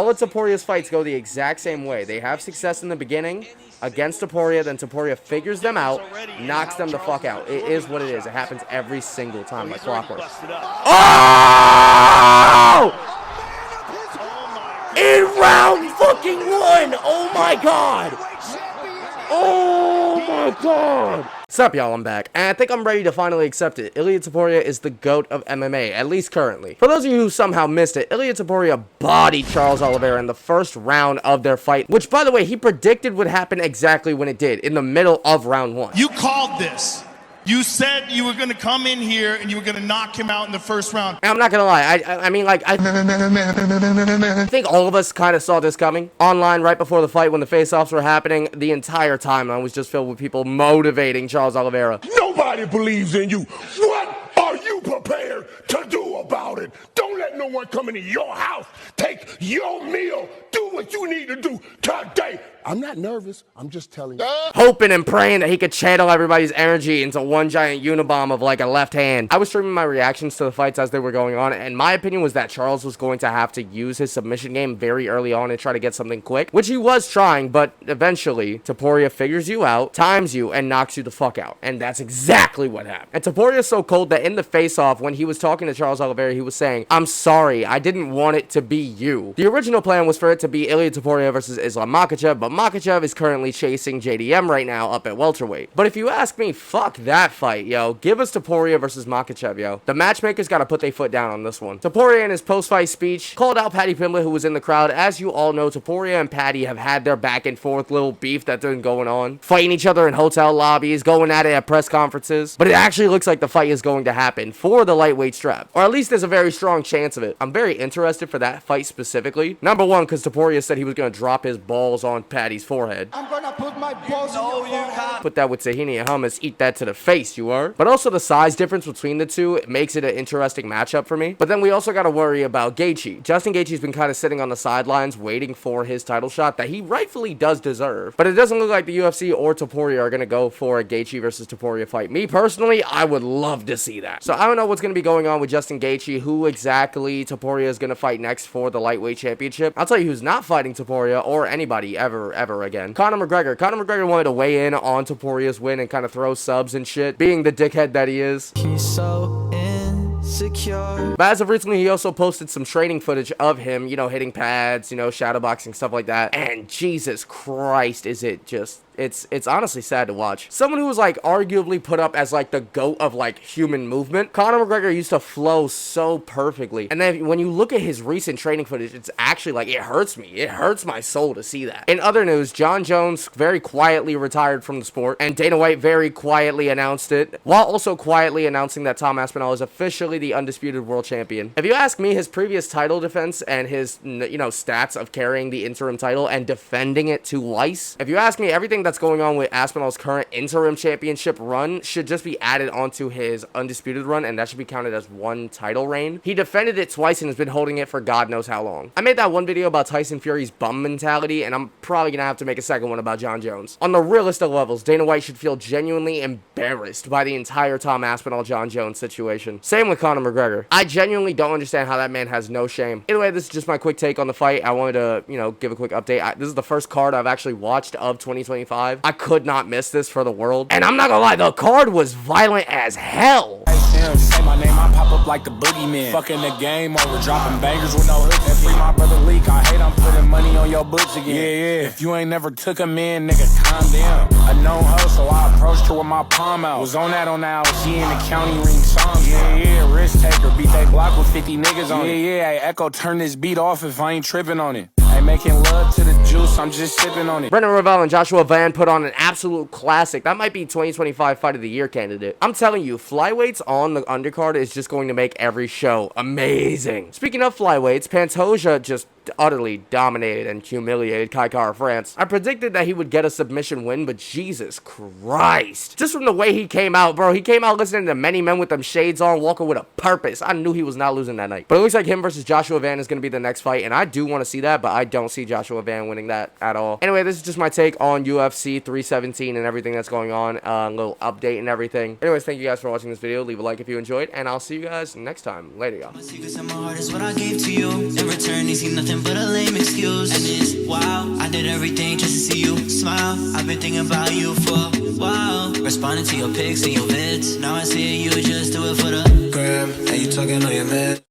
All of Topuria's fights go the exact same way. They have success in the beginning against Topuria, then Topuria figures them out, knocks them the fuck out. It is what it is. It happens every single time like clockwork. Oh! In round fucking 1! Oh my god! Oh my god! What's up, y'all? I'm back, and I think I'm ready to finally accept it. Ilia Topuria is the GOAT of MMA, at least currently. For those of you who somehow missed it, Ilia Topuria bodied Charles Olivera in the first round of their fight, which, by the way, he predicted would happen exactly when it did, in the middle of round 1. You called this. You said you were going to come in here and you were going to knock him out in the first round. And I'm not going to lie, I mean, like, I think all of us kind of saw this coming. Online, right before the fight, when the face-offs were happening, the entire timeline was just filled with people motivating Charles Olivera. Nobody believes in you. What are you prepared to do about it? Don't let no one come into your house, take your meal, do what you need to do today. I'm not nervous. I'm just telling you. Hoping and praying that he could channel everybody's energy into one giant unibomb of like a left hand. I was streaming my reactions to the fights as they were going on, and my opinion was that Charles was going to have to use his submission game very early on and try to get something quick, which he was trying, but eventually Topuria figures you out, times you, and knocks you the fuck out. And that's exactly what happened. And Topuria is so cold that in the face-off, when he was talking to Charles Olivera, he was saying, "I'm sorry, I didn't want it to be you." The original plan was for it to be Ilia Topuria versus Islam Makhachev, but Makhachev is currently chasing JDM right now up at welterweight. But if you ask me, fuck that fight, yo. Give us Topuria versus Makhachev, yo. The matchmakers gotta put their foot down on this one. Topuria, in his post-fight speech, called out Paddy Pimblett, who was in the crowd. As you all know, Topuria and Paddy have had their back-and-forth little beef that's been going on. Fighting each other in hotel lobbies, going at it at press conferences. But it actually looks like the fight is going to happen for the lightweight strap. Or at least there's a very strong chance of it. I'm very interested for that fight specifically. Number one, because Topuria said he was going to drop his balls on Paddy's forehead. I'm gonna put my balls in your forehead. Put that with tahini and hummus, eat that to the face, you are. But also the size difference between the two, it makes it an interesting matchup for me. But then we also got to worry about Gaethje. Justin Gaethje's been kind of sitting on the sidelines waiting for his title shot that he rightfully does deserve. But it doesn't look like the UFC or Topuria are going to go for a Gaethje versus Topuria fight. Me personally, I would love to see that. So I don't know what's going to be going on with Justin Gaethje, who exactly Topuria is going to fight next for the lightweight championship. I'll tell you who's not fighting Topuria or anybody ever again. Conor McGregor. Conor McGregor wanted to weigh in on Topuria's win and kind of throw subs and shit, being the dickhead that he is. He's so insecure. But as of recently, he also posted some training footage of him, you know, hitting pads, you know, shadowboxing, stuff like that. And Jesus Christ, is it just... It's honestly sad to watch. Someone who was like arguably put up as like the GOAT of like human movement. Conor McGregor used to flow so perfectly. And then when you look at his recent training footage, it's actually like, it hurts me. It hurts my soul to see that. In other news, Jon Jones very quietly retired from the sport, and Dana White very quietly announced it, while also quietly announcing that Tom Aspinall is officially the undisputed world champion. If you ask me, his previous title defense and his, you know, stats of carrying the interim title and defending it twice, if you ask me, everything that's going on with Aspinall's current interim championship run should just be added onto his undisputed run, and that should be counted as one title reign. He defended it twice and has been holding it for God knows how long. I made that one video about Tyson Fury's bum mentality, and I'm probably gonna have to make a second one about Jon Jones. On the realest of levels, Dana White should feel genuinely embarrassed by the entire Tom Aspinall-Jon Jones situation. Same with Conor McGregor. I genuinely don't understand how that man has no shame. Anyway, this is just my quick take on the fight. I wanted to, you know, give a quick update. This is the first card I've actually watched of 2025. I could not miss this for the world. And I'm not gonna lie, the card was violent as hell. Say my name, I pop up like the boogeyman. Fucking the game over, dropping bangers with no hooks. And free my brother Leak, I hate I'm putting money on your books again. Yeah. If you ain't never took him in, nigga, calm down. A known hustle, I approached her with my palm out. Was on that she in the county ring songs. Yeah, risk taker, beat that Glock with 50 niggas on it. Yeah, hey, Echo, turn this beat off if I ain't tripping on it. Ain't making love to the juice, I'm just sipping on it. Brendan Ravel and Joshua Van put on an absolute classic. That might be 2025 Fight of the Year candidate. I'm telling you, flyweights on the undercard is just going to make every show amazing. Speaking of flyweights, Pantoja just utterly dominated and humiliated Kai Kara France. I predicted that he would get a submission win, but Jesus Christ. Just from the way he came out, bro. He came out listening to Many Men with them shades on, walking with a purpose. I knew he was not losing that night. But it looks like him versus Joshua Van is going to be the next fight, and I do want to see that, but I don't see Joshua Van winning that at all. Anyway, this is just my take on UFC 317 and everything that's going on. A little update and everything. Anyways, thank you guys for watching this video. Leave a like if you enjoyed, and I'll see you guys next time. Later, y'all. My secrets and my heart is what I gave to you. In return, you see nothing nothing but a lame excuse. And it's wow, I did everything just to see you smile. I've been thinking about you for a while, responding to your pics and your vids. Now I see you just do it for the gram, and you talking on your man.